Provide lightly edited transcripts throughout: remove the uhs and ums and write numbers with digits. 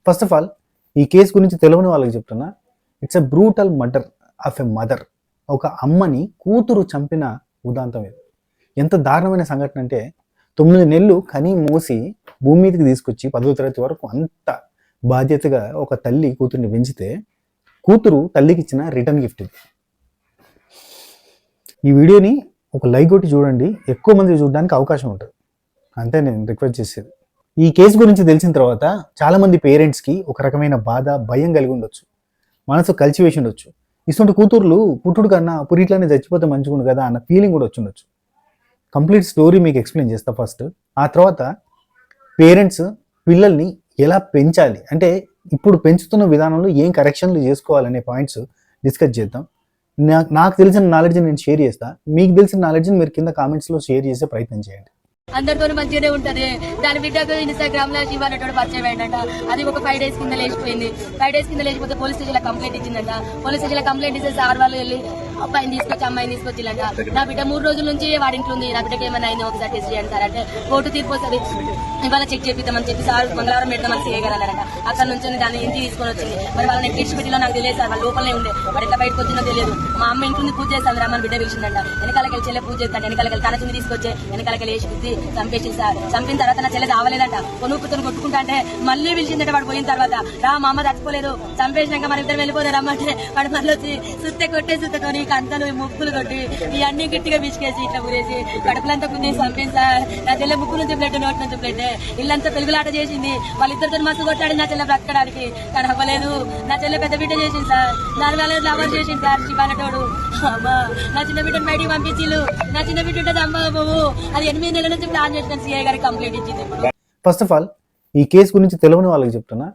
First of all ఈ case గురించి తెలియని వాళ్ళకి చెప్తున్నా. It's a brutal murder of a mother. ఒక అమ్మని కూతురు చంపిన ఉదాంతం ఇది. ఎంత దారుణమైన సంఘటన అంటే 9 నెలలు కని మోసి భూమి మీదకి తీసుకొచ్చి 10వ తరగతి వరకు అంత బాధ్యతగా ఒక తల్లి కూతుర్ని పెంచితే కూతురు తల్లికి ఇచ్చిన రిటర్న్ గిఫ్ట్ ఇది. ఈ వీడియోని ఒక లైక్ కొట్టి చూడండి, ఎక్కువ మంది చూడడానికి అవకాశం ఉంటుంది, అంతే నేను రిక్వెస్ట్ చేసేది. ఈ కేసు గురించి తెలిసిన తర్వాత చాలామంది పేరెంట్స్కి ఒక రకమైన బాధ, భయం కలిగి ఉండొచ్చు, మనసు కలిసివేసి ఉండొచ్చు. ఇటువంటి కూతుర్లు పుట్టుడు కన్నా పురిట్లోనే చచ్చిపోతే మంచిగుండు కదా అన్న ఫీలింగ్ కూడా వచ్చి ఉండొచ్చు. కంప్లీట్ స్టోరీ మీకు ఎక్స్ప్లెయిన్ చేస్తా ఫస్ట్. ఆ తర్వాత పేరెంట్స్ పిల్లల్ని ఎలా పెంచాలి, అంటే ఇప్పుడు పెంచుతున్న విధానంలో ఏం కరెక్షన్లు చేసుకోవాలనే పాయింట్స్ డిస్కస్ చేద్దాం. నాకు తెలిసిన నాలెడ్జ్ నేను షేర్ చేస్తా, మీకు తెలిసిన నాలెడ్జ్ని మీరు కింద కామెంట్స్లో షేర్ చేసే ప్రయత్నం చేయండి. అందరితో మంచిగానే ఉంటది. దాని బిడ్డకు ఇన్స్టాగ్రామ్ లో శివ అనేటోడు పరిచయం అయిందంట. అది ఒక 5 days కింద లేచిపోయింది. 5 days కింద లేచిపోతే పోలీస్ స్టేషన్ లో కంప్లైంట్ ఇచ్చిందంట. పోలీస్ స్టేషన్ లో కంప్లైంట్ ఇస్తే సార్ వాళ్ళు వెళ్ళి అబ్బాయిని తీసుకొచ్చి అమ్మాయిని తీసుకొచ్చిల్లంట. నా బిడ్డ 3 రోజుల నుంచి వాడి ఇంట్లో ఉంది, నా బిడ్డకి ఏమైనా అయింది ఒకసారి టెస్ట్ చేయంటారంటే కోర్టు తీర్పు వస్తుంది, ఇవాళ చెక్ చేపిద్దామని చెప్పి సార్ మంగళవారం పెడతామని చేయగలరంట. అక్కడ నుంచి దాన్ని ఇంటికి తీసుకొని వచ్చింది. మరి వాళ్ళని టెస్ట్ పెట్టిలో నాకు తెలియదు సార్, వాళ్ళ లోపలనే ఉండే, వాడు ఎట్లా బయటకు వచ్చిందో తెలియదు. మా అమ్మ ఇంట్లో పూజ చేస్తాను రమ్మని బిడ్డ పిలిచిందంట. వెనకాలకి చెల్లె పూజ చేస్తాను, వెనకాలకి తన కింద తీసుకొచ్చే వెనకాలకి లేచి బుద్ధి చంపేసింది సార్. చంపిన తర్వాత నా చెల్లె రావలేదంట, కొనుక్కుతో కొట్టుకుంటా అంటే మళ్ళీ పిలిచిందంటే వాడు పోయిన తర్వాత రా మా అమ్మ చచ్చిపోలేదు, చంపేసినాక మన ఇద్దరు వెళ్ళిపోతే రమ్మంటే వాడు మళ్ళీ వచ్చి సుత్తే కొట్టే సుత్తకొని కంతలు ముక్కులు కొట్టి ఇవన్నీ గట్టిగా పిసికేసి ఇట్లా ఊరేసి కడుపులంతా కొన్ని చంపింది సార్. నా చెల్లె ముక్కు నుంచి ప్లేట్, నోటి నుంచి ప్లేట్, ఇల్లంతా పెరుగులాట చేసింది. వాళ్ళిద్దరితో మస్తు కొట్టాడు నా చెల్లె బ్రతకడానికి, కానీ అవ్వలేదు. నా చెల్లె పెద్ద బిడ్డ చేసింది సార్, 4 నెలలు లవర్ చేసింది సార్ శివానటోడు. అమ్మా నా చిన్న బిడ్డను బయటికి పంపించిల్లు, నా చిన్న బిడ్డ చంపబోవు. అది 8 నెలల నుంచి ప్లాన్ చేసుకుని సిఐ గారికి కంప్లైంట్ ఇచ్చింది. ఫస్ట్ ఆఫ్ ఆల్ ఈ కేసు గురించి తెలియని వాళ్ళకి చెప్తున్నా.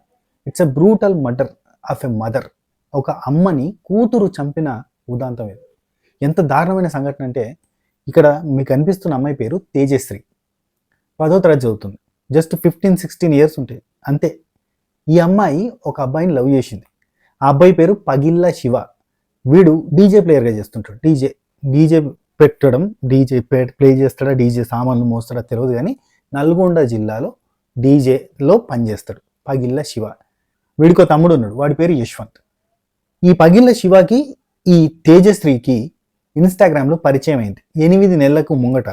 It's a brutal murder of a mother. ఒక అమ్మని కూతురు చంపిన ఉదాంతం ఇది. ఎంత దారుణమైన సంఘటన అంటే, ఇక్కడ మీకు అనిపిస్తున్న అమ్మాయి పేరు తేజశ్రీ, 10వ తరగతి చదువుతుంది. జస్ట్ 15-16 years ఉంటాయి అంతే. ఈ అమ్మాయి ఒక అబ్బాయిని లవ్ చేసింది. ఆ అబ్బాయి పేరు పగిళ్ళ శివ. వీడు డీజే ప్లేయర్గా చేస్తుంటాడు. డీజే పెట్టడం, డీజే ప్లే చేస్తాడా, డీజే సామాన్లు మోస్తాడా తెలియదు, కానీ నల్గొండ జిల్లాలో డీజేలో పనిచేస్తాడు పగిళ్ళ శివ. వీడికో తమ్ముడు ఉన్నాడు, వాడి పేరు యశ్వంత్. ఈ పగిళ్ళ శివకి ఈ తేజశ్రీకి ఇన్స్టాగ్రామ్లో పరిచయం అయింది. 8 నెలలకు ముంగట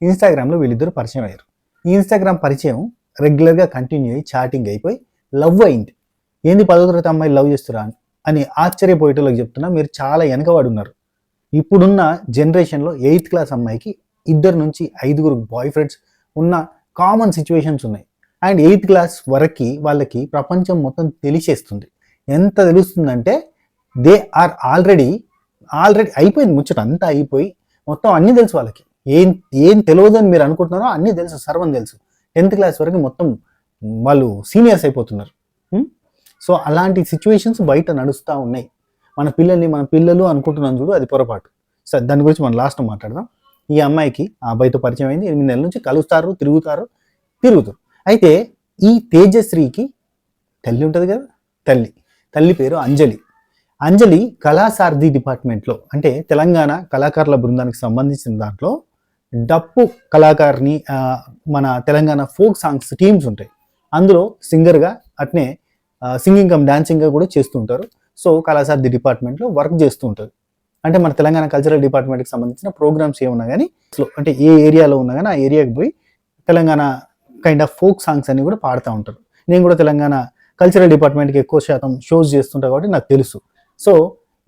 ఇన్స్టాగ్రామ్లో వీళ్ళిద్దరు పరిచయం అయ్యారు. ఈ ఇన్స్టాగ్రామ్ పరిచయం రెగ్యులర్గా కంటిన్యూ అయ్యి చాటింగ్ అయిపోయి లవ్ అయింది. ఏంది 10వ తరగతి అమ్మాయి లవ్ చేస్తురా అని ఆశ్చర్యపోయేటోళ్ళకి చెప్తున్నా, మీరు చాలా వెనకబడి ఉన్నారు. ఇప్పుడున్న జనరేషన్లో 8th క్లాస్ అమ్మాయికి 2 నుంచి 5 బాయ్ ఫ్రెండ్స్ ఉన్న కామన్ సిచ్యువేషన్స్ ఉన్నాయి. అండ్ 8th క్లాస్ వరకు వాళ్ళకి ప్రపంచం మొత్తం తెలిసేస్తుంది. ఎంత తెలుస్తుందంటే దే ఆర్ ఆల్రెడీ అయిపోయింది ముచ్చట, అంతా అయిపోయి మొత్తం అన్నీ తెలుసు వాళ్ళకి. ఏం తెలియదు అని మీరు అనుకుంటున్నారో అన్నీ తెలుసు, సర్వం తెలుసు. 10th క్లాస్ వరకు మొత్తం వాళ్ళు సీనియర్స్ అయిపోతున్నారు. సో అలాంటి సిచ్యువేషన్స్ బయట నడుస్తూ ఉన్నాయి. మన పిల్లలు అనుకుంటున్నాం చూడు, అది పొరపాటు. సరే, దాని గురించి మనం లాస్ట్ మాట్లాడదాం. ఈ అమ్మాయికి ఆ అబ్బాయితో పరిచయం అయింది. 8 నెలల నుంచి కలుస్తారు, తిరుగుతారు. అయితే ఈ తేజశ్రీకి తల్లి ఉంటుంది కదా, తల్లి పేరు అంజలి కళాసారథి డిపార్ట్మెంట్లో, అంటే తెలంగాణ కళాకారుల బృందానికి సంబంధించిన దాంట్లో డప్పు కళాకారిని, మన తెలంగాణ ఫోక్ సాంగ్స్ టీమ్స్ ఉంటాయి, అందులో సింగర్గా అట్నే సింగింగ్ కమ్ డాన్సింగ్గా కూడా చేస్తూ ఉంటారు. సో కళాసారథి డిపార్ట్మెంట్లో వర్క్ చేస్తూ ఉంటుంది. అంటే మన తెలంగాణ కల్చరల్ డిపార్ట్మెంట్కి సంబంధించిన ప్రోగ్రామ్స్ ఏమున్నా కానీ, అంటే ఏ ఏరియాలో ఉన్నా కానీ ఆ ఏరియాకి పోయి Telangana kind of folk songs అన్ని కూడా పాడుతూ ఉంటారు. నేను కూడా తెలంగాణ కల్చరల్ డిపార్ట్మెంట్కి ఎక్కువ శాతం షోస్ చేస్తుంటా కాబట్టి నాకు తెలుసు. సో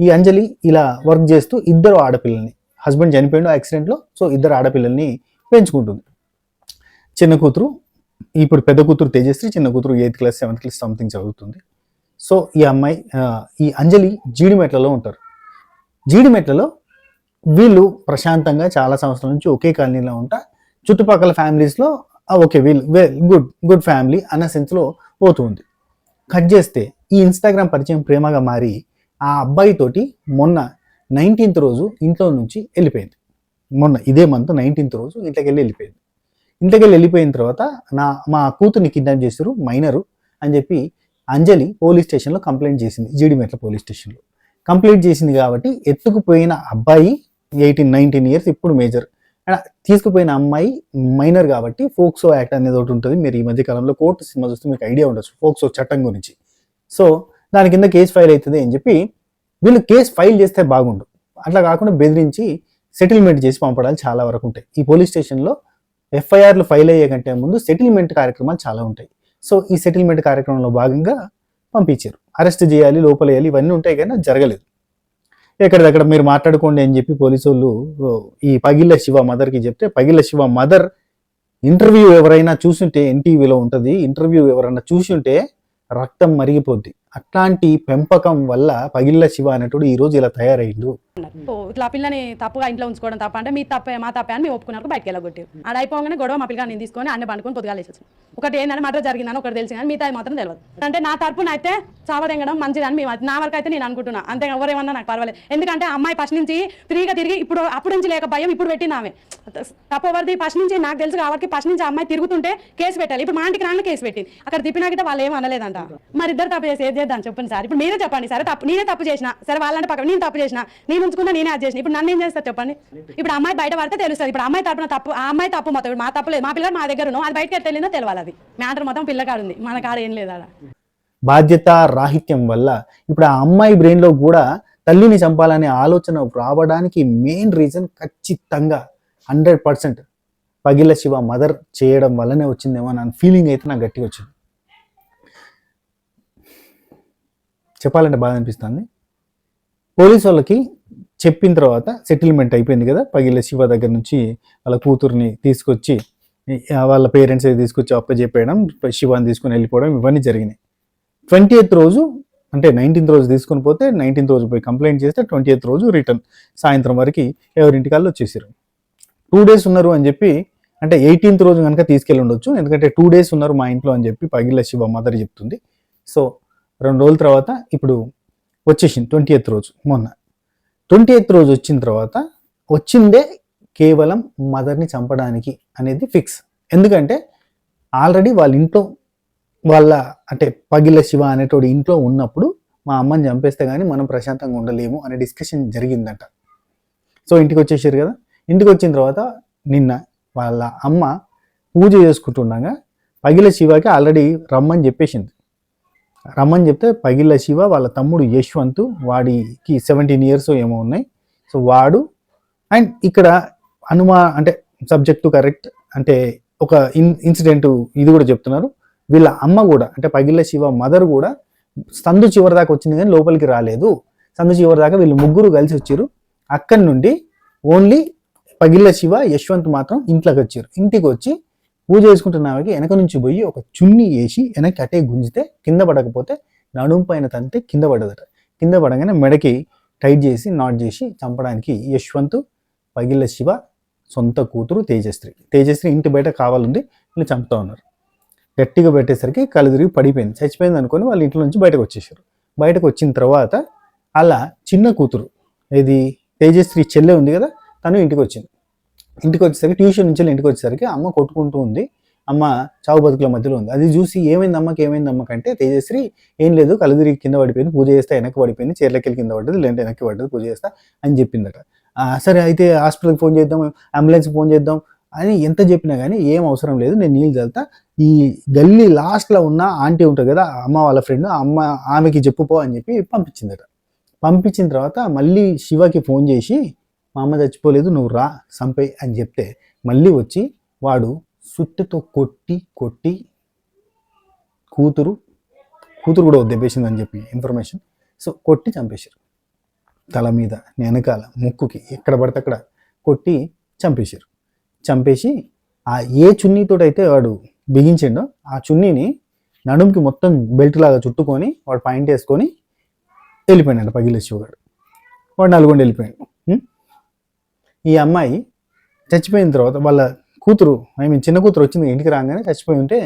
ఈ అంజలి ఇలా వర్క్ చేస్తూ 2 ఆడపిల్లల్ని, హస్బెండ్ చనిపోయిండు యాక్సిడెంట్లో, సో 2 ఆడపిల్లల్ని పెంచుకుంటుంది. చిన్న కూతురు, ఇప్పుడు పెద్ద కూతురు తేజశ్రీ, చిన్న కూతురు 8th class 7th class something చదువుతుంది. సో ఈ అంజలి జీడిమెట్లలో ఉంటారు. జీడిమెట్లలో వీళ్ళు ప్రశాంతంగా చాలా సంవత్సరాల నుంచి ఒకే కాలనీలో ఉంటా, చుట్టుపక్కల ఫ్యామిలీస్లో ఓకే వీళ్ళు గుడ్ ఫ్యామిలీ అన్న సెన్స్లో పోతుంది. కట్ చేస్తే ఈ ఇన్స్టాగ్రామ్ పరిచయం ప్రేమగా మారి ఆ అబ్బాయితోటి మొన్న 19th రోజు ఇంట్లో నుంచి వెళ్ళిపోయింది. మొన్న ఇదే మంత్ 19th రోజు ఇంట్లోకి వెళ్ళిపోయిన తర్వాత మా కూతుర్ని కిడ్నాప్ చేశారు, మైనరు అని చెప్పి అంజలి పోలీస్ స్టేషన్లో కంప్లైంట్ చేసింది. జీడిమెట్ల పోలీస్ స్టేషన్లో కంప్లైంట్ చేసింది కాబట్టి ఎత్తుకుపోయిన అబ్బాయి 18-19 years, ఇప్పుడు మేజర్ అండ్ తీసుకుపోయిన అమ్మాయి మైనర్ కాబట్టి ఫోక్సో యాక్ట్ అనేది ఒకటి ఉంటుంది. మీరు ఈ మధ్య కాలంలో కోర్టు సినిమా చూస్తే మీకు ఐడియా ఉండొచ్చు ఫోక్సో చట్టం గురించి. సో దాని కింద కేసు ఫైల్ అవుతుంది అని చెప్పి వీళ్ళు కేసు ఫైల్ చేస్తే బాగుండు, అట్లా కాకుండా బెదిరించి సెటిల్మెంట్ చేసి పంపడాలు చాలా వరకు ఉంటాయి. ఈ పోలీస్ స్టేషన్లో ఎఫ్ఐఆర్లు ఫైల్ అయ్యే కంటే ముందు సెటిల్మెంట్ కార్యక్రమాలు చాలా ఉంటాయి. సో ఈ సెటిల్మెంట్ కార్యక్రమంలో భాగంగా పంపించారు. అరెస్ట్ చేయాలి, లోపల వేయాలి, ఇవన్నీ ఉంటాయి కానీ జరగలేదు. ఎక్కడిదక్కడ మీరు మాట్లాడుకోండి అని చెప్పి పోలీసు వాళ్ళు ఈ పగిళ్ళ శివ మదర్కి చెప్తే, పగిళ్ళ శివ మదర్ ఇంటర్వ్యూ ఎవరైనా చూసుంటే ఎన్టీవీలో ఉంటుంది, ఇంటర్వ్యూ ఎవరైనా చూసుంటే రక్తం మరిగిపోద్ది. అట్లాంటి పెంపకం వల్ల పగిళ్ళ శివ అనేటోడు ఈ రోజు ఇలా తయారైండు. ఇట్లా పిల్లని తప్పుగా ఇంట్లో ఉంచుకోవడం తప్ప అంటే మీ తప్పే మా తప్పే అని మేము ఒప్పుకున్నారు, బయటకు వెళ్ళగొట్టారు. ఆడ అయిపోగానే గొడవ మా పిల్లగా నేను తీసుకొని అన్ని పండుకొని పొద్దుగా లేచేసాను. ఒకటి ఏంటంటే మటర్ జరిగిందని ఒకటి తెలిసి కానీ మిగతా మాత్రం తెలియదు. అంటే నా తరపున అయితే చావదెంగడం మంచిదని మేము నా వరకు అయితే నేను అనుకుంటున్నా. అంతే ఎవరేమన్నా నాకు పర్వాలేదు. ఎందుకంటే అమ్మాయి ఫస్ట్ నుంచి ఫ్రీగా తిరిగి ఇప్పుడు అప్పుడు నుంచి లేక భయం ఇప్పుడు పెట్టింది ఆమె. తప్పు ఎవరిది ఫస్ట్ నుంచి నాకు తెలుసు కాబట్టి ఫస్ట్ నుంచి అమ్మాయి తిరుగుతుంటే కేసు పెట్టాలి. ఇప్పుడు మా ఇంటికి రాని కేసు పెట్టింది. అక్కడ తిప్పినాక వాళ్ళు ఏం అనలేదంట. మరి ఇద్దరు తప్పు చేసి ఏది చేద్దాం చెప్పండి సార్. ఇప్పుడు మీరే చెప్పండి సరే, తప్పు నేనే తప్పు చేసిన సరే, వాళ్ళంటే పక్కన నేను తప్పు చేసిన, నేను ఉంచుకున్నా నేనే అది చేసిన, ఇప్పుడు నన్ను ఏం చేస్తారు చెప్పండి. ఇప్పుడు అమ్మాయి బయట పడితే తెలుస్తుంది. ఇప్పుడు అమ్మాయి తరపున తప్పు, ఆ అమ్మాయి తప్పు మొత్తం మా తప్పు లేదు, మా పిల్లలు మా దగ్గర ఉన్నాం, అది బయటకి వెళ్ళిందో తెలియాలి. అది మ్యాటర్ మొత్తం పిల్లకాడు ఉంది, మన కాడ ఏం లేదు. అలా బాధ్యత రాహిత్యం వల్ల ఇప్పుడు ఆ అమ్మాయి బ్రెయిన్ లో కూడా తల్లిని చంపాలనే ఆలోచన రావడానికి మెయిన్ రీజన్ ఖచ్చితంగా 100% పగిళ్ళ శివ మదర్ చేయడం వల్లనే వచ్చిందేమో అన్న ఫీలింగ్ అయితే నాకు గట్టిగా వచ్చింది. చెప్పాలంటే బాగా అనిపిస్తుంది. పోలీసు వాళ్ళకి చెప్పిన తర్వాత సెటిల్మెంట్ అయిపోయింది కదా, పగిళ్ళ శివ దగ్గర నుంచి వాళ్ళ కూతుర్ని తీసుకొచ్చి వాళ్ళ పేరెంట్స్ తీసుకొచ్చి అప్పచెప్పేయడం, శివాని తీసుకుని వెళ్ళిపోవడం, ఇవన్నీ జరిగినాయి. 20th రోజు అంటే 19th రోజు తీసుకుని పోతే 19th రోజు పోయి కంప్లైంట్ చేస్తే 20th రోజు రిటర్న్ సాయంత్రం వరకు ఎవరింటికాళ్ళు వచ్చేసారు. 2 days ఉన్నారు అని చెప్పి, అంటే 18th రోజు కనుక తీసుకెళ్ళి ఉండొచ్చు, ఎందుకంటే 2 days ఉన్నారు మా ఇంట్లో అని చెప్పి పగిళ్ళ శివ మదర్ చెప్తుంది. సో 2 రోజుల తర్వాత ఇప్పుడు వచ్చేసింది 20th రోజు. మొన్న 20th రోజు వచ్చిన తర్వాత వచ్చిందే కేవలం మదర్ని చంపడానికి అనేది ఫిక్స్. ఎందుకంటే ఆల్రెడీ వాళ్ళ ఇంట్లో వాళ్ళ అంటే పగిళ్ళ శివ అనేటోడు ఇంట్లో ఉన్నప్పుడు మా అమ్మని చంపేస్తే కానీ మనం ప్రశాంతంగా ఉండలేము అనే డిస్కషన్ జరిగిందంట. సో ఇంటికి వచ్చేసారు కదా, ఇంటికి వచ్చిన తర్వాత నిన్న వాళ్ళ అమ్మ పూజ చేసుకుంటుండగా పగిళ్ళ శివకి ఆల్రెడీ రమ్మని చెప్పేసింది. రమ్మని చెప్తే పగిళ్ళ శివ వాళ్ళ తమ్ముడు యశ్వంత్, వాడికి 17 years ఏమో ఉన్నాయి. సో వాడు అండ్ ఇక్కడ అంటే సబ్జెక్టు కరెక్ట్ అంటే ఒక ఇన్సిడెంట్ ఇది కూడా చెప్తున్నారు. వీళ్ళ అమ్మ కూడా అంటే పగిళ్ళ శివ మదర్ కూడా సందు చివరి దాకా వచ్చింది కానీ లోపలికి రాలేదు. సందు చివరి దాకా వీళ్ళు ముగ్గురు కలిసి వచ్చారు. అక్కడి నుండి ఓన్లీ పగిళ్ళ శివ యశ్వంత్ మాత్రం ఇంట్లోకి వచ్చారు. ఇంటికి వచ్చి పూజ చేసుకుంటున్నామకి వెనక నుంచి పోయి ఒక చున్నీ వేసి వెనక్కి అటే గుంజితే కింద పడకపోతే నడుము పైన తంతే కింద పడదట. కింద పడగానే మెడకి టైట్ చేసి నాట్ చేసి చంపడానికి యశ్వంత్, పగిళ్ళ శివ సొంత కూతురు తేజశ్రీ ఇంటి బయట కావాలంది వీళ్ళు చంపుతా ఉన్నారు. గట్టిగా పెట్టేసరికి కళ్ళు తిరిగి పడిపోయింది, చచ్చిపోయింది అనుకొని వాళ్ళ ఇంట్లో నుంచి బయటకు వచ్చేసారు. బయటకు వచ్చిన తర్వాత అలా చిన్న కూతురు ఇది తేజశ్రీ చెల్లె ఉంది కదా, తను ఇంటికి వచ్చింది. ఇంటికి వచ్చేసరికి ట్యూషన్ నుంచి ఇంటికి వచ్చేసరికి అమ్మ కొట్టుకుంటూ ఉంది. అమ్మ చావు బతుకుల మధ్యలో ఉంది. అది చూసి ఏమైంది అమ్మకి అంటే తేజశ్రీ ఏం లేదు, కళ్ళు తిరిగి కింద పడిపోయింది, పూజ చేస్తే వెనక్కి పడిపోయింది, చీరలకెళ్ళి కింద పడ్డది, లేదంటే వెనక్కి పడ్డది, పూజ చేస్తా అని చెప్పిందట. సరే అయితే హాస్పిటల్కి ఫోన్ చేద్దాం, అంబులెన్స్కి ఫోన్ చేద్దాం అని ఎంత చెప్పినా కానీ ఏం అవసరం లేదు, నేను నీళ్ళు చల్లుతా, ఈ గల్లీ లాస్ట్లో ఉన్న ఆంటీ ఉంటుంది కదా అమ్మ వాళ్ళ ఫ్రెండ్, ఆమెకి చెప్పుపో అని చెప్పి పంపించిందట. పంపించిన తర్వాత మళ్ళీ శివకి ఫోన్ చేసి మా అమ్మ చచ్చిపోలేదు, నువ్వు రా సంపే అని చెప్తే మళ్ళీ వచ్చి వాడు సుట్టెతో కొట్టి కూతురు కూడా దెబ్బేసిందని చెప్పి ఇన్ఫర్మేషన్, సో కొట్టి చంపేశారు. తల మీద, వెనకాల, ముక్కుకి ఎక్కడ పడితే అక్కడ కొట్టి చంపేశారు. చంపేసి ఆ ఏ చున్నీతో అయితే వాడు బిగించిండో ఆ చున్నీని నడుముకి మొత్తం బెల్ట్ లాగా చుట్టుకొని వాడు పాయింట్ వేసుకొని వెళ్ళిపోయినాడు పగిళ్ళ శివగాడు. వాడు నల్గొండ వెళ్ళిపోయాడు. ఈ అమ్మాయి చచ్చిపోయిన తర్వాత వాళ్ళ కూతురు చిన్న కూతురు వచ్చింది ఇంటికి రాగానే చచ్చిపోయి ఉంటే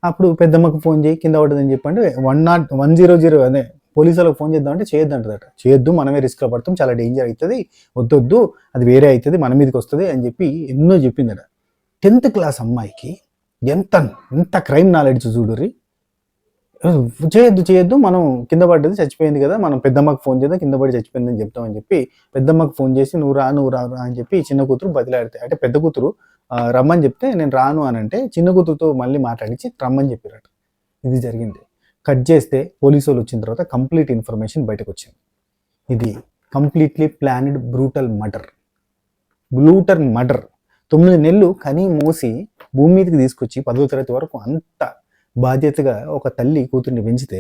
అప్పుడు పెద్దమ్మకు ఫోన్ చేయి కింద పడ్డదని చెప్పండి 100 అదే పోలీసు వాళ్ళకి ఫోన్ చేద్దామంటే చేయొద్దంటదట. చేయొద్దు, మనమే రిస్క్లో పడతాం, చాలా డేంజర్ అవుతుంది, వద్దొద్దు, అది వేరే అవుతుంది, మన మీదకి వస్తుంది అని చెప్పి ఎన్నో చెప్పిందట. 10th class అమ్మాయికి ఎంత క్రైమ్ నాలెడ్జ్ చూడుర్రి. చేయొద్దు మనం కింద పడ్డది చచ్చిపోయింది కదా, మనం పెద్దమ్మకి ఫోన్ చేద్దాం, కింద పడి చచ్చిపోయిందని చెప్తామని చెప్పి పెద్దమ్మకి ఫోన్ చేసి నువ్వు రా అని చెప్పి చిన్న కూతురు బతిలాడితే, అంటే పెద్ద కూతురు రమ్మని చెప్తే నేను రాను అని అంటే చిన్న కూతురుతో మళ్ళీ మాట్లాడించి రమ్మని చెప్పారట. ఇది జరిగింది. కట్ చేస్తే పోలీసు వాళ్ళు వచ్చిన తర్వాత కంప్లీట్ ఇన్ఫర్మేషన్ బయటకు వచ్చింది. ఇది కంప్లీట్లీ ప్లాన్డ్ బ్రూటల్ మర్డర్. 9 నెలలు కని మోసి భూమి మీదకి తీసుకొచ్చి 10వ తరగతి వరకు అంత బాధ్యతగా ఒక తల్లి కూతుర్ని పెంచితే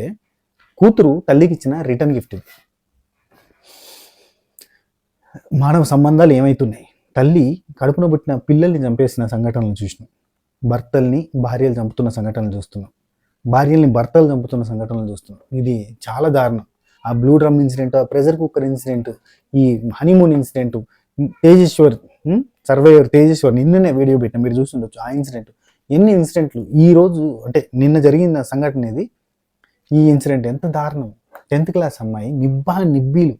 కూతురు తల్లికి ఇచ్చిన రిటర్న్ గిఫ్ట్ ఇది. మానవ సంబంధాలు ఏమవుతున్నాయి? తల్లి కడుపున పుట్టిన పిల్లల్ని చంపేసిన సంఘటనలు చూసినాం, భర్తల్ని భార్యలు చంపుతున్న సంఘటనలు చూస్తున్నాం, భార్యల్ని భర్తలు చంపుతున్న సంఘటనలు చూస్తున్నాం. ఇది చాలా దారుణం. ఆ బ్లూ డ్రమ్ ఇన్సిడెంట్, ఆ ప్రెషర్ కుక్కర్ ఇన్సిడెంట్, ఈ honeymoon incident, Tejeshwar survivor Tejeshwar నిన్ననే వీడియో పెట్టిన, మీరు చూస్తుండొచ్చు ఆ ఇన్సిడెంట్. ఎన్ని ఇన్సిడెంట్లు ఈరోజు, అంటే నిన్న జరిగిన సంఘటన ఇది. ఈ ఇన్సిడెంట్ ఎంత దారుణం! 10th క్లాస్ అమ్మాయి నిబ్బీలు.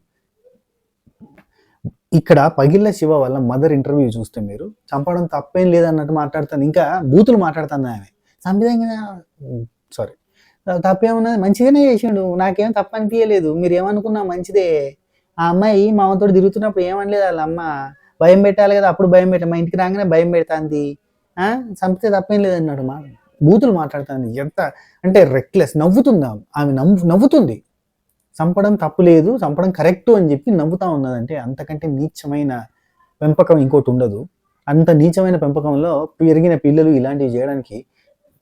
ఇక్కడ పగిళ్ళ శివ వాళ్ళ మదర్ ఇంటర్వ్యూ చూస్తే మీరు చంపడం తప్పేం లేదన్నట్టు మాట్లాడుతాను, ఇంకా బూతులు మాట్లాడుతుంది ఆమె. సంవిధంగా సారీ, తప్పేమన్నది మంచిగానే చేసిండు, నాకేం తప్ప అనిపించలేదు, మీరు ఏమనుకున్నా మంచిదే. ఆ అమ్మాయి మామతో తిరుగుతున్నప్పుడు ఏమనలేదు వాళ్ళ అమ్మ, భయం పెట్టాలి కదా, అప్పుడు భయం పెట్టా, మా ఇంటికి రాగానే భయం పెడతాంది, చంపితే తప్పేం లేదన్నాడు. బూతులు మాట్లాడుతుంది. ఎంత అంటే రెక్లెస్. నవ్వుతుందా ఆమె, నవ్వుతుంది. చంపడం తప్పు లేదు, చంపడం కరెక్టు అని చెప్పి నవ్వుతా ఉన్నదంటే అంతకంటే నీచమైన పెంపకం ఇంకోటి ఉండదు. అంత నీచమైన పెంపకంలో పెరిగిన పిల్లలు ఇలాంటివి చేయడానికి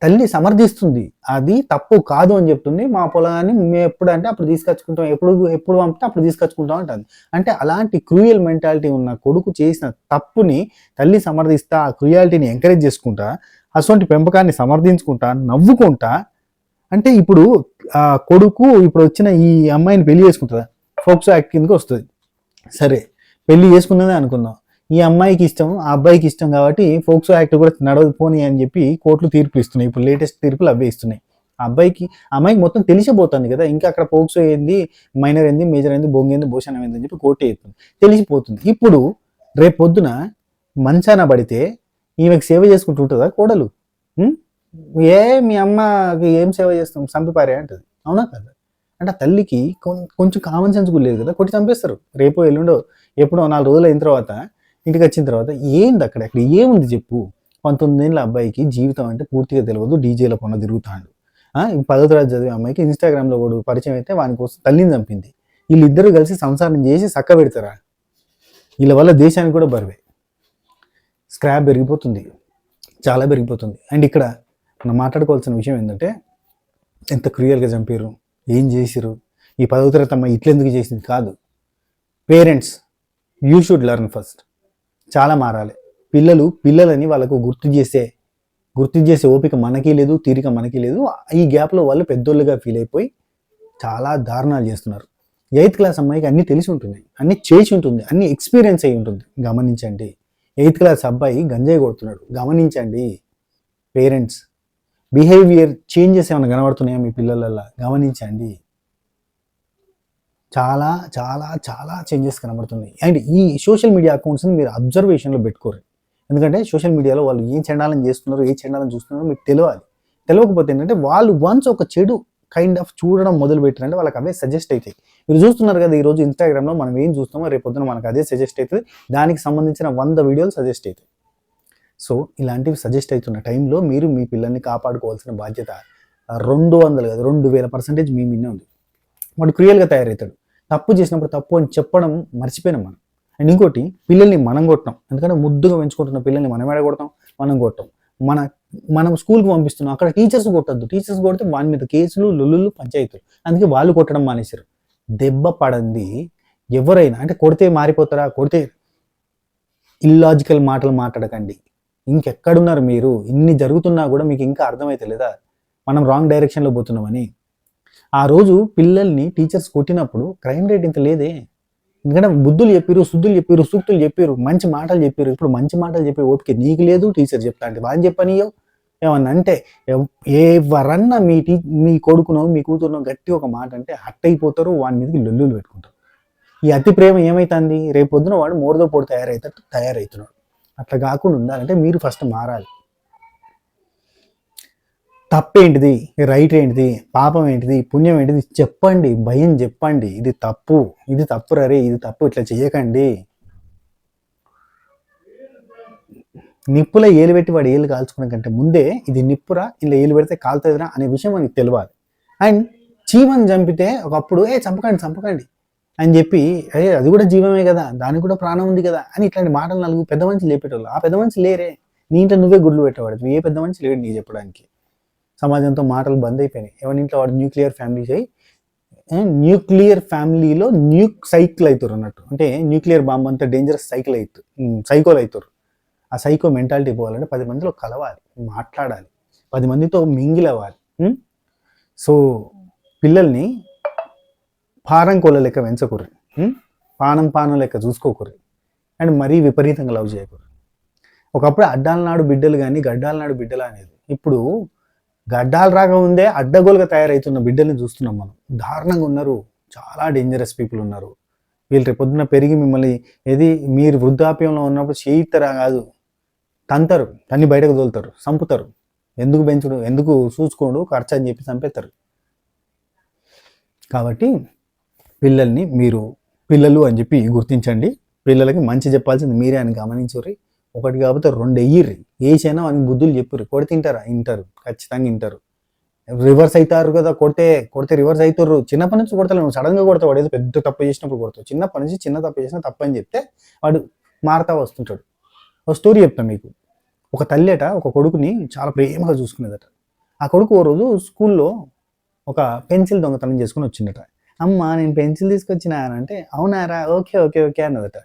తల్లి సమర్థిస్తుంది. అది తప్పు కాదు అని చెప్తుంది. మా పొలాన్ని మేము ఎప్పుడు అంటే అప్పుడు తీసుకొచ్చుకుంటాం, ఎప్పుడు పంపితే అప్పుడు తీసుకొచ్చుకుంటాం అంటుంది. అంటే అలాంటి క్రూయల్ మెంటాలిటీ ఉన్న కొడుకు చేసిన తప్పుని తల్లి సమర్థిస్తా, ఆ క్రూయాలిటీని ఎంకరేజ్ చేసుకుంటా, అటువంటి పెంపకాన్ని సమర్థించుకుంటా, నవ్వుకుంటా. అంటే ఇప్పుడు ఆ కొడుకు ఇప్పుడు వచ్చిన ఈ అమ్మాయిని పెళ్లి చేసుకుంటుందా? ఫోక్సో యాక్ట్ కిందకి వస్తుంది. సరే, పెళ్లి చేసుకున్నదే అనుకుందాం. ఈ అమ్మాయికి ఇష్టం, ఆ అబ్బాయికి ఇష్టం కాబట్టి ఫోక్సో యాక్ట్ కూడా నడవదు పోనీ అని చెప్పి కోర్టులు తీర్పులు ఇస్తున్నాయి. ఇప్పుడు లేటెస్ట్ తీర్పులు అవే ఇస్తున్నాయి. అమ్మాయికి మొత్తం తెలిసిపోతుంది కదా, ఇంకా అక్కడ ఫోక్సో ఏంది, మైనర్ ఏంది, మేజర్ ఏంది, బొంగు ఏంది, భూషణం ఏంది అని చెప్పి కోర్టు అవుతుంది, తెలిసిపోతుంది. ఇప్పుడు రేపు పొద్దున మంచాన పడితే ఈమెకు సేవ చేసుకుంటూ ఉంటుందా కోడలు? మీ అమ్మకి ఏం సేవ చేస్తాం, చంపిపారే అంటది. అవునా కదా? అంటే తల్లికి కొంచెం కామన్ సెన్స్ కూడా లేదు కదా, కొట్టి చంపేస్తారు. రేపు ఎల్లుండో ఎప్పుడో 4 రోజులు అయిన తర్వాత ఇంటికి వచ్చిన తర్వాత ఏంది అక్కడ ఏముంది చెప్పు? 19 ఏళ్ళ అబ్బాయికి జీవితం అంటే పూర్తిగా తెలియదు, డీజేల పొన్న తిరుగుతాడు. 10వ తరగతి చదివే అమ్మాయికి ఇన్స్టాగ్రామ్లో కూడా పరిచయం అయితే వాని కోసం తల్లిని చంపింది. వీళ్ళిద్దరూ కలిసి సంసారం చేసి చక్క పెడతారా? వీళ్ళ వల్ల దేశానికి కూడా బరువే, స్క్రాప్ పెరిగిపోతుంది, చాలా పెరిగిపోతుంది. అండ్ ఇక్కడ మనం మాట్లాడుకోవాల్సిన విషయం ఏంటంటే ఎంత క్రూయల్గా చంపారు, ఏం చేసిరు, ఈ 10వ తరగతి అమ్మాయి ఇట్లెందుకు చేసింది కాదు. Parents, you should learn first. చాలా మారాలి. పిల్లలని వాళ్ళకు గుర్తు చేసే ఓపిక మనకి లేదు, తీరిక మనకి లేదు. ఈ గ్యాప్లో వాళ్ళు పెద్దోళ్ళుగా ఫీల్ అయిపోయి చాలా దారుణాలు చేస్తున్నారు. 8th క్లాస్ అమ్మాయికి అన్నీ తెలిసి ఉంటుంది, అన్నీ చేసి ఉంటుంది, అన్నీ ఎక్స్పీరియన్స్ అయి ఉంటుంది. గమనించండి. 8th క్లాస్ అబ్బాయి గంజాయి కొడుతున్నాడు, గమనించండి. పేరెంట్స్, బిహేవియర్ చేంజెస్ ఏమైనా కనబడుతున్నాయా మీ పిల్లలల్లో? గమనించండి. చాలా చాలా చాలా చేంజెస్ కనబడుతున్నాయి. అండ్ ఈ సోషల్ మీడియా అకౌంట్స్ని మీరు అబ్జర్వేషన్లో పెట్టుకోరు. ఎందుకంటే సోషల్ మీడియాలో వాళ్ళు ఏం చెండాలని చేస్తున్నారు, ఏ చెండాలని చూస్తున్నారో మీకు తెలియకపోతే ఏంటంటే వాళ్ళు వన్స్ ఒక చెడు కైండ్ ఆఫ్ చూడడం మొదలు పెట్టారంటే వాళ్ళకి అవే సజెస్ట్ అవుతాయి. మీరు చూస్తున్నారు కదా ఈరోజు ఇన్స్టాగ్రామ్లో మనం ఏం చూస్తామో రేపొద్దున మనకు అదే సజెస్ట్ అవుతుంది. దానికి సంబంధించిన 100 వీడియోలు సజెస్ట్ అవుతాయి. సో ఇలాంటివి సజెస్ట్ అవుతున్న టైంలో మీరు మీ పిల్లల్ని కాపాడుకోవాల్సిన బాధ్యత 200 కాదు 2000% మీ మీదే ఉంది. వాడు క్రియల్గా తయారవుతాడు. తప్పు చేసినప్పుడు తప్పు అని చెప్పడం మర్చిపోయినాం మనం. అండ్ ఇంకోటి, పిల్లల్ని మనం కొట్టాం. ఎందుకంటే ముద్దుగా పెంచుకుంటున్న పిల్లల్ని మనం ఎడ కొడతాం, మనం కొట్టాం. మనం స్కూల్కి పంపిస్తున్నాం, అక్కడ టీచర్స్ కొట్టద్దు. టీచర్స్ కొడితే వాని మీద కేసులు, లొల్లులు, పంచాయతీలు. అందుకే వాళ్ళు కొట్టడం మానేశారు. దెబ్బ పడంది ఎవరైనా, అంటే కొడితే మారిపోతారా? కొడితే ఇల్లాజికల్ మాటలు మాట్లాడకండి. ఇంకెక్కడున్నారు మీరు? ఇన్ని జరుగుతున్నా కూడా మీకు ఇంకా అర్థమైతే లేదా మనం రాంగ్ డైరెక్షన్లో పోతున్నామని? ఆ రోజు పిల్లల్ని టీచర్స్ కొట్టినప్పుడు క్రైమ్ రేట్ ఇంత లేదే. ఎందుకంటే బుద్ధులు చెప్పారు, శుద్ధులు చెప్పారు, సూక్తులు చెప్పారు, మంచి మాటలు చెప్పారు. ఇప్పుడు మంచి మాటలు చెప్పే ఓపిక నీకు లేదు, టీచర్ చెప్తా అంటే బాగా చెప్పనియో ఏమన్నా అంటే ఎవరన్నా మీ కొడుకునో మీ కూతురునో గట్టి ఒక మాట అంటే హట్ అయిపోతారు, వాని మీదకి లొల్లులు పెట్టుకుంటారు. ఈ అతి ప్రేమ ఏమైతుంది? రేపొద్దున వాడు మోరదో పొడి తయారవుతున్నాడు. అట్లా కాకుండా ఉండాలంటే మీరు ఫస్ట్ మారాలి. తప్పేంటిది, రైట్ ఏంటిది, పాపం ఏంటిది, పుణ్యం ఏంటిది చెప్పండి, భయం చెప్పండి. ఇది తప్పు, ఇది తప్పు రరే, ఇది తప్పు, ఇట్లా చేయకండి. నిప్పులో ఏలు పెట్టి వాడు ఏలు కాల్చుకునే కంటే ముందే ఇది నిప్పురా, ఇలా ఏలు పెడితే కాలుతుందిరా అనే విషయం మనకి తెలియాలి. అండ్ చీమని చంపితే ఒకప్పుడు చంపకండి అని చెప్పి అది కూడా జీవమే కదా, దానికి కూడా ప్రాణం ఉంది కదా అని ఇట్లాంటి మాటలు నలుగు పెద్ద మనిషి లేపేటోళ్ళు. ఆ పెద్ద మనిషి లేరే, నీ ఇంట్లో నువ్వే గుడ్లు పెట్టేవాడు. ఏ పెద్ద మనిషి లేడు నీకు చెప్పడానికి. సమాజంతో మాటలు బంద్ అయిపోయినాయి. ఎవరి ఇంట్లో వాడు న్యూక్లియర్ ఫ్యామిలీ చేయి, న్యూక్లియర్ ఫ్యామిలీలో సైకిల్ అవుతారు అన్నట్టు. అంటే న్యూక్లియర్ బాంబ్ అంతా డేంజరస్ సైకోలు అవుతారు. ఆ సైకో మెంటాలిటీ పోవాలంటే 10 మందిలో కలవాలి, మాట్లాడాలి, 10 మందితో మింగిల్ అవ్వాలి. సో పిల్లల్ని పారం కోళ్ళ లెక్క పెంచకూర్రి, పానం లెక్క చూసుకోకూర్రి, అండ్ మరీ విపరీతంగా లవ్ చేయకూర్రి. ఒకప్పుడు అడ్డాల నాడు బిడ్డలు కానీ గడ్డాల నాడు బిడ్డలు అనేది, ఇప్పుడు గడ్డాలు రాగా ఉందే అడ్డగోలుగా తయారవుతున్న బిడ్డల్ని చూస్తున్నాం మనం. దారుణంగా ఉన్నారు, చాలా డేంజరస్ పీపుల్ ఉన్నారు. వీళ్ళు రేపు పొద్దున పెరిగి మిమ్మల్ని మీరు వృద్ధాప్యంలో ఉన్నప్పుడు చేయిస్తారా కాదు, తన్ని బయటకు తోలుతారు, చంపుతారు. ఎందుకు పెంచుడు, ఎందుకు చూసుకోడు, ఖర్చు అని చెప్పి చంపేస్తారు. కాబట్టి పిల్లల్ని మీరు పిల్లలు అని చెప్పి గుర్తించండి. పిల్లలకి మంచి చెప్పాల్సింది మీరే అని గమనించుర్రి. ఒకటి కాకపోతే 2 ఎయ్యిర్రి, ఏసైనా అని బుద్ధులు చెప్పుర్రి. కొడితే వింటారు, ఖచ్చితంగా వింటారు. రివర్స్ అవుతారు కదా, కొడితే రివర్స్ అవుతారు. చిన్నప్పటి నుంచి కొడతాను, సడన్గా కొడతావు. వాడు ఏదో పెద్ద తప్పు చేసినప్పుడు కొడతావు. చిన్నప్పటి నుంచి చిన్న తప్పు చేసినా తప్పు అని చెప్తే వాడు మారుతా వస్తుంటాడు. ఒక స్టోరీ చెప్తాను మీకు. ఒక తల్లి ఒక కొడుకుని చాలా ప్రేమగా చూసుకునేదట. ఆ కొడుకు ఓ రోజు స్కూల్లో ఒక పెన్సిల్ దొంగతనం చేసుకుని వచ్చిందట. అమ్మ నేను పెన్సిల్ తీసుకొచ్చినా అని అంటే, అవునారా, ఓకే ఓకే ఓకే అన్నదట.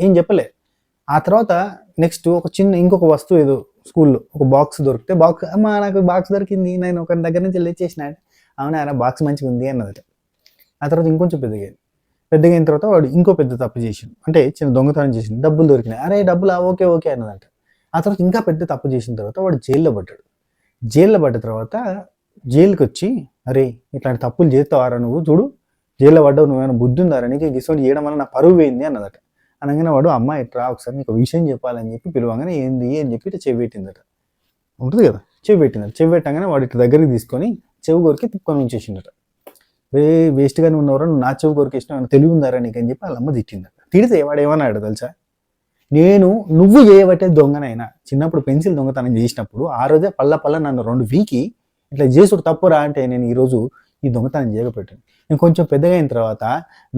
ఏం చెప్పలే. ఆ తర్వాత నెక్స్ట్ ఇంకొక వస్తువు ఏదో స్కూల్లో ఒక బాక్స్ దొరికితే, అమ్మ నాకు బాక్స్ దొరికింది, నేను ఒక దగ్గర నుంచి వెళ్ళేసేసిన. అవునారా, బాక్స్ మంచిగా ఉంది అన్నదట. ఆ తర్వాత ఇంకొంచెం పెద్దగైన తర్వాత వాడు ఇంకో పెద్ద తప్పు చేసిండు, అంటే చిన్న దొంగతనం చేసిండు. డబ్బులు దొరికినాయి. అరే డబ్బులు, ఓకే ఓకే అన్నదట. ఆ తర్వాత ఇంకా పెద్ద తప్పు చేసిన తర్వాత వాడు జైల్లో పడ్డాడు. జైల్లో పడ్డ తర్వాత జైలుకి వచ్చి, అరే ఇట్లాంటి తప్పులు చేస్తావారా నువ్వు, చూడు జైల్లో పడ్డావు, నువ్వేమైనా బుద్ధి ఉందారా నీకు, గిసోటి చేయడం వల్ల నా పరువు పోయింది అన్నదట. అనగానే వాడు, అమ్మ ఇట్రా ఒకసారి నీకు విషయం చెప్పాలని చెప్పి పిలవగానే ఏంది అని చెప్పి ఇట్లా చెవి పెట్టిందట. ఉంటుంది కదా, చెవి పెట్టంగానే వాడు ఇట్లా దగ్గరికి తీసుకొని చెవి కొరికి తిప్పుకొని ఉంచేసిందట. వేస్ట్గానే ఉన్నవరా, నువ్వు నా చెవి కొరికేసిన తెలివి ఉందారా నీకు అని చెప్పి వాళ్ళ అమ్మ తిట్టిందట. తిడితే వాడు ఏమన్నాడు తెలుసా, నువ్వు చేయబట్టే దొంగనైనా చిన్నప్పుడు పెన్సిల్ దొంగతనం చేసినప్పుడు ఆ రోజే పల్ల నన్ను 2 వీకి ఇట్లా చేసుడు తప్పురా అంటే నేను ఈరోజు ఈ దొంగతనం చేయకపోయాను. నేను కొంచెం పెద్దగా అయిన తర్వాత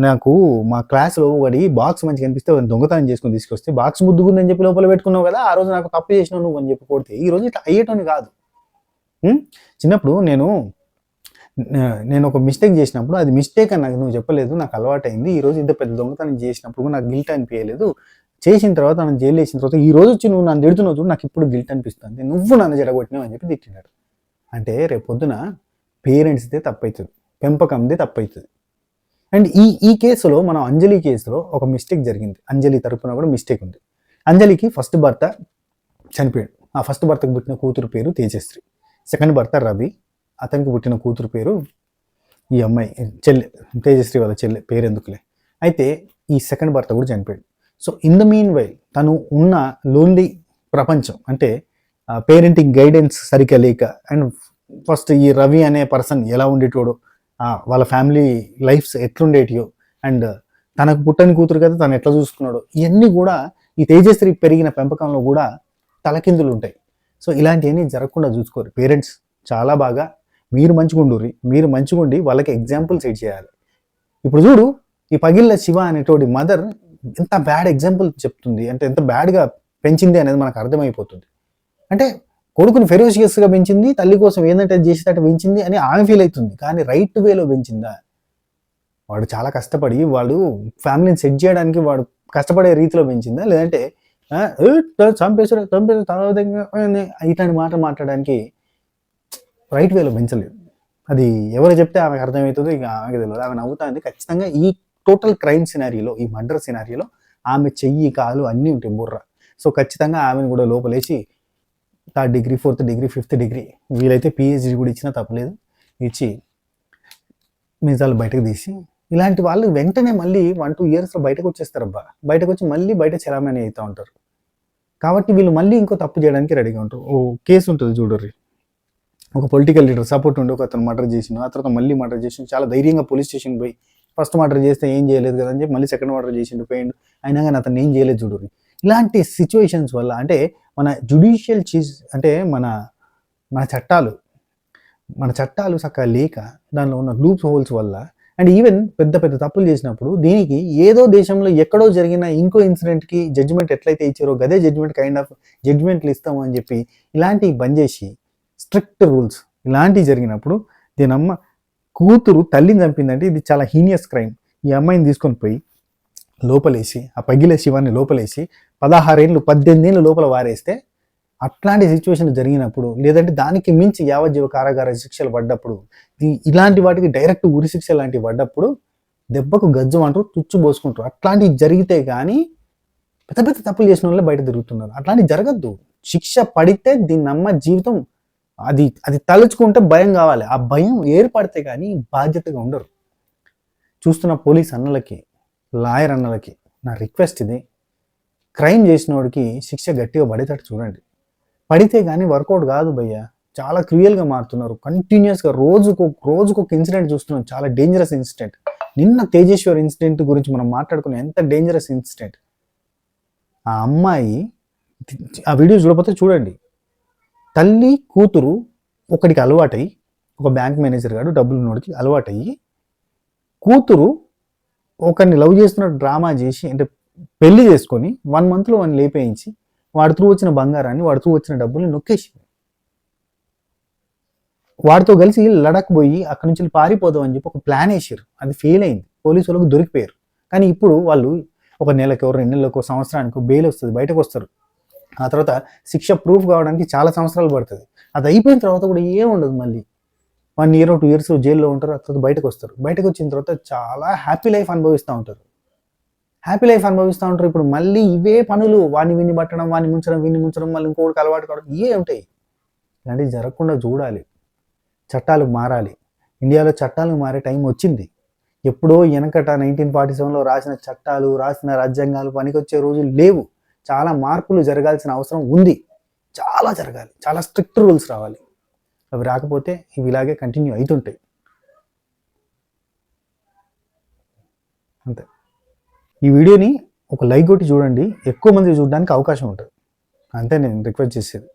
నాకు మా క్లాస్లో ఒకటి బాక్స్ మంచిగా కనిపిస్తే దొంగతనం చేసుకుని తీసుకొస్తే బాక్స్ ముద్దుగుందని చెప్పి లోపల పెట్టుకున్నావు కదా, ఆ రోజు నాకు తప్పు చేసినావు నువ్వు అని చెప్పి కొడితే ఈ రోజు ఇట్లా అయ్యేటోని కాదు. చిన్నప్పుడు నేను ఒక మిస్టేక్ చేసినప్పుడు అది మిస్టేక్ అని నాకు నువ్వు చెప్పలేదు, నాకు అలవాటైంది. ఈ రోజు ఇంత పెద్ద దొంగతనం చేసినప్పుడు నాకు గిల్ట్ అనిపించలేదు. చేసిన తర్వాత నన్ను జైలు వేసిన తర్వాత ఈ రోజు వచ్చి నువ్వు నన్ను తిడుతున్నావు చూడు, నాకు ఇప్పుడు గిల్ట్ అనిపిస్తుంది, నువ్వు నన్ను జడగొట్టినావు అని చెప్పి తిట్టినాడు. అంటే రేపు పొద్దున పేరెంట్స్దే తప్పవుతుంది, పెంపకందే తప్పవుతుంది. అండ్ ఈ కేసులో మనం అంజలి కేసులో ఒక మిస్టేక్ జరిగింది. అంజలి తరపున కూడా మిస్టేక్ ఉంది. అంజలికి ఫస్ట్ భర్త చనిపోయాడు. ఆ ఫస్ట్ భర్తకు పుట్టిన కూతురు పేరు తేజశ్రీ. సెకండ్ భర్త రవి, అతనికి పుట్టిన కూతురు పేరు ఈ అమ్మాయి చెల్లె, తేజశ్రీ వాళ్ళ చెల్లె, పేరు ఎందుకులే. అయితే ఈ సెకండ్ భర్త కూడా చనిపోయాడు. So in the mean while తను ఉన్న లోన్లీ ప్రపంచం, అంటే పేరెంటింగ్ గైడెన్స్ సరిగ్గా లేక, అండ్ ఫస్ట్ ఈ రవి అనే పర్సన్ ఎలా ఉండేటోడో, వాళ్ళ ఫ్యామిలీ లైఫ్స్ ఎట్లుండేటియో, అండ్ తనకు పుట్టని కూతురు కదా తను ఎట్లా చూసుకున్నాడో, ఇవన్నీ కూడా ఈ తేజశ్రీ పెరిగిన పెంపకంలో కూడా తలకిందులు ఉంటాయి. సో ఇలాంటివన్నీ జరగకుండా చూసుకోరు పేరెంట్స్. చాలా బాగా మీరు మంచిగుండుర్రి, మీరు మంచిగుండి వాళ్ళకి ఎగ్జాంపుల్ సెట్ చేయాలి. ఇప్పుడు చూడు, ఈ పగిళ్ళ శివ అనేటోడి మదర్ ఎంత బ్యాడ్ ఎగ్జాంపుల్ చెప్తుంది, అంటే ఎంత బ్యాడ్గా పెంచింది అనేది మనకు అర్థమైపోతుంది. అంటే కొడుకుని ఫెరోషియస్గా పెంచింది, తల్లి కోసం ఏంటంటే చేసేటట్టు పెంచింది అని ఆమె ఫీల్ అవుతుంది. కానీ రైట్ వేలో పెంచిందా? వాడు చాలా కష్టపడి వాడు ఫ్యామిలీని సెట్ చేయడానికి వాడు కష్టపడే రీతిలో పెంచిందా, లేదంటే చంపేసారు ఇట్లాంటి మాట మాట్లాడడానికి రైట్ వేలో పెంచలేదు. అది ఎవరు చెప్తే ఆమెకు అర్థమవుతుందో ఇక ఆమెకు తెలియదు. ఆమె నవ్వుతుంది. ఖచ్చితంగా ఈ టోటల్ క్రైమ్ సినారియోలో, ఈ మర్డర్ సినారియోలో ఆమె చెయ్యి కాలు అన్నీ ఉంటాయి బుర్ర. సో ఖచ్చితంగా ఆమెను కూడా లోపలేసి 3rd degree 4th degree 5th degree వీలైతే PhD కూడా ఇచ్చినా తప్పలేదు, ఇచ్చి నిజాలు బయటకు తీసి, ఇలాంటి వాళ్ళు వెంటనే మళ్ళీ 1-2 ఇయర్స్లో బయటకు వచ్చేస్తారబ్బా. బయటకు వచ్చి మళ్ళీ బయట చలామణి అవుతూ ఉంటారు. కాబట్టి వీళ్ళు మళ్ళీ ఇంకో తప్పు చేయడానికి రెడీగా ఉంటారు. ఓ కేసు ఉంటుంది చూడర్రి, ఒక పొలిటికల్ లీడర్ సపోర్ట్ ఉండి ఒక అతను మర్డర్ చేసిండు, ఆ తర్వాత మళ్ళీ మర్డర్ చేసిండు, చాలా ధైర్యంగా పోలీస్ స్టేషన్కి పోయి ఫస్ట్ మర్డర్ చేస్తే ఏం చేయలేదు కదా అని చెప్పి మళ్ళీ సెకండ్ మర్డర్ చేసిండు, పోయిండు, అయినా కానీ అతను ఏం చేయలేదు చూడు. ఇలాంటి సిచ్యువేషన్స్ వల్ల అంటే మన జుడిషియల్ అంటే మన చట్టాలు చక్కగా లేక దానిలో ఉన్న లూప్ హోల్స్ వల్ల అండ్ ఈవెన్ పెద్ద పెద్ద తప్పులు చేసినప్పుడు దీనికి ఏదో దేశంలో ఎక్కడో జరిగిన ఇంకో ఇన్సిడెంట్కి జడ్జిమెంట్ ఎట్లయితే ఇచ్చారో గదే జడ్జిమెంట్ కైండ్ ఆఫ్ జడ్జిమెంట్లు ఇస్తాము అని చెప్పి ఇలాంటివి బంద్ చేసి స్ట్రిక్ట్ రూల్స్ ఇలాంటివి జరిగినప్పుడు దీనమ్మ కూతురు తల్లిని చంపిందంటే ఇది చాలా హీనియస్ క్రైమ్. ఈ అమ్మాయిని తీసుకొని పోయి లోపలేసి ఆ పగిలే శివాన్ని లోపలేసి 16 ఏళ్ళు 18 ఏళ్ళు లోపల వారేస్తే అట్లాంటి సిచ్యువేషన్ జరిగినప్పుడు లేదంటే దానికి మించి యావజ్జీవ కారాగార శిక్షలు పడ్డప్పుడు ఇలాంటి వాటికి డైరెక్ట్ ఉరి శిక్ష లాంటివి పడ్డప్పుడు దెబ్బకు గజ్జం అంటారు, తుచ్చు పోసుకుంటారు. అట్లాంటివి జరిగితే కానీ పెద్ద పెద్ద తప్పులు చేసిన వాళ్ళే బయట తిరుగుతున్నారు. అట్లాంటివి జరగద్దు. శిక్ష పడితే దీన్ని అమ్మ జీవితం అది తలుచుకుంటే భయం కావాలి. ఆ భయం ఏర్పడితే కానీ బాధ్యతగా ఉండరు. చూస్తున్న పోలీస్ అన్నలకి, లాయర్ అన్నలకి నా రిక్వెస్ట్ ఇది, క్రైమ్ చేసిన వాడికి శిక్ష గట్టిగా పడేటట్టు చూడండి. పడితే కానీ వర్కౌట్ కాదు భయ్య. చాలా క్రూయల్గా మారుతున్నారు. కంటిన్యూస్గా రోజుకొక ఇన్సిడెంట్ చూస్తున్నాం, చాలా డేంజరస్ ఇన్సిడెంట్. నిన్న తేజేశ్వర్ ఇన్సిడెంట్ గురించి మనం మాట్లాడుకున్నాం, ఎంత డేంజరస్ ఇన్సిడెంట్. ఆ అమ్మాయి ఆ వీడియో చూడకపోతే చూడండి. తల్లి కూతురు ఒకడికి అలవాటై, ఒక బ్యాంక్ మేనేజర్ గారు డబ్బులు ఉన్నోడికి అలవాటయ్యి, కూతురు ఒకరిని లవ్ చేస్తున్న డ్రామా చేసి అంటే పెళ్లి చేసుకొని 1 monthలో వాడిని లేపేయించి వాడి త్రూ వచ్చిన బంగారాన్ని వాడి త్రూ వచ్చిన డబ్బుల్ని నొక్కేసింది. వాడితో కలిసి లడక్ పోయి అక్కడి నుంచి పారిపోదాం అని చెప్పి ఒక ప్లాన్ వేసారు. అది ఫెయిల్ అయింది. పోలీసు వాళ్ళకు దొరికిపోయారు. కానీ ఇప్పుడు వాళ్ళు ఒక నెలకో 2 నెలలకో సంవత్సరానికో బెయిల్ వస్తుంది, బయటకు వస్తారు. ఆ తర్వాత శిక్ష ప్రూఫ్ కావడానికి చాలా సంవత్సరాలు పడుతుంది. అది అయిపోయిన తర్వాత కూడా ఏముండదు, మళ్ళీ 1 year 2 years జైల్లో ఉంటారు. ఆ తర్వాత బయటకు వస్తారు. బయటకు వచ్చిన తర్వాత చాలా హ్యాపీ లైఫ్ అనుభవిస్తూ ఉంటారు. ఇప్పుడు మళ్ళీ ఇవే పనులు, వాడిని విన్ని పట్టడం, వాడిని ముంచడం, మళ్ళీ ఇంకొకటికి అలవాటు కావడం, ఇవే ఉంటాయి. ఇలాంటివి జరగకుండా చూడాలి. చట్టాలు మారాలి. ఇండియాలో చట్టాలు మారే టైం వచ్చింది. ఎప్పుడో వెనకట 1947లో రాసిన చట్టాలు, రాసిన రాజ్యాంగాలు పనికొచ్చే రోజులు లేవు. చాలా మార్పులు జరగాల్సిన అవసరం ఉంది. చాలా జరగాలి. చాలా స్ట్రిక్ట్ రూల్స్ రావాలి. అవి రాకపోతే ఇవి ఇలాగే కంటిన్యూ అవుతుంటాయి. అంతే. ఈ వీడియోని ఒక లైక్ కొట్టి చూడండి, ఎక్కువ మంది చూడడానికి అవకాశం ఉంటుంది. అంతే నేను రిక్వెస్ట్ చేసేది.